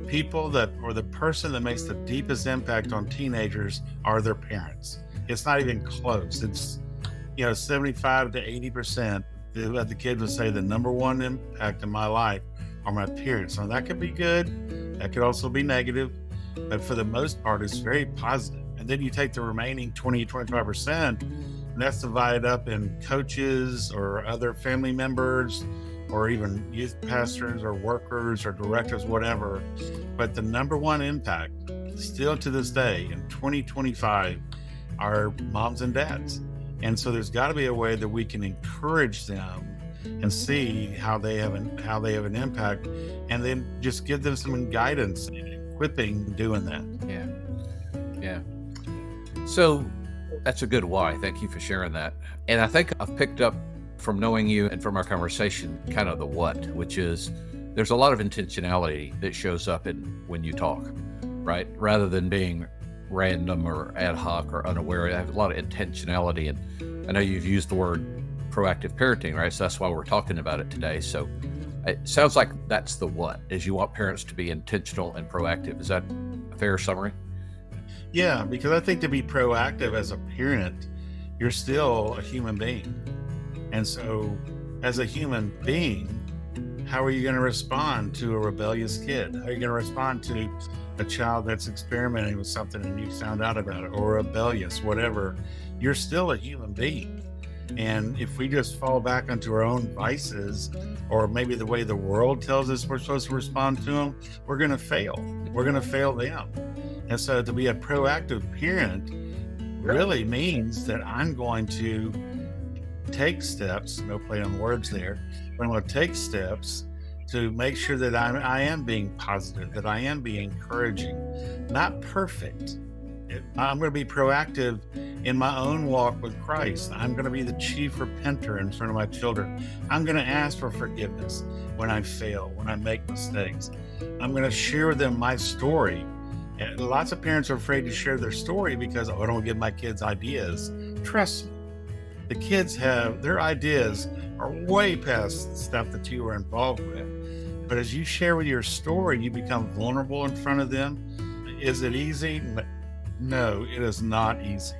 people that, or the person that makes the deepest impact on teenagers are their parents. It's not even close. It's, 75 to 80% of the kids would say the number one impact in my life are my parents. Now that could be good, that could also be negative, but for the most part, it's very positive. And then you take the remaining 20, 25%, and that's divided up in coaches or other family members, or even youth pastors or workers or directors, whatever. But the number one impact, still to this day in 2025, are moms and dads. And so there's got to be a way that we can encourage them and see how they have an impact, and then just give them some guidance and equipping doing that. Yeah. So that's a good why. Thank you for sharing that. And I think I've picked up from knowing you and from our conversation kind of the what, which is there's a lot of intentionality that shows up when you talk, right? Rather than being random or ad hoc or unaware. I have a lot of intentionality, and I know you've used the word proactive parenting, right? So that's why we're talking about it today. So it sounds like that's the what, is you want parents to be intentional and proactive. Is that a fair summary? Yeah, because I think to be proactive as a parent, you're still a human being. And so as a human being, how are you going to respond to a rebellious kid? How are you going to respond to a child that's experimenting with something and you found out about it, or rebellious, whatever? You're still a human being. And if we just fall back onto our own vices, or maybe the way the world tells us we're supposed to respond to them, we're going to fail. We're going to fail them. And so to be a proactive parent really means that I'm going to take steps, no play on words there, but I'm going to take steps to make sure that I am being positive, that I am being encouraging, not perfect. I'm going to be proactive in my own walk with Christ. I'm going to be the chief repenter in front of my children. I'm going to ask for forgiveness when I fail, when I make mistakes. I'm going to share with them my story. And lots of parents are afraid to share their story because, I don't give my kids ideas. Trust me, the kids have their ideas are way past the stuff that you were involved with. But as you share with your story, you become vulnerable in front of them. Is it easy? No, it is not easy.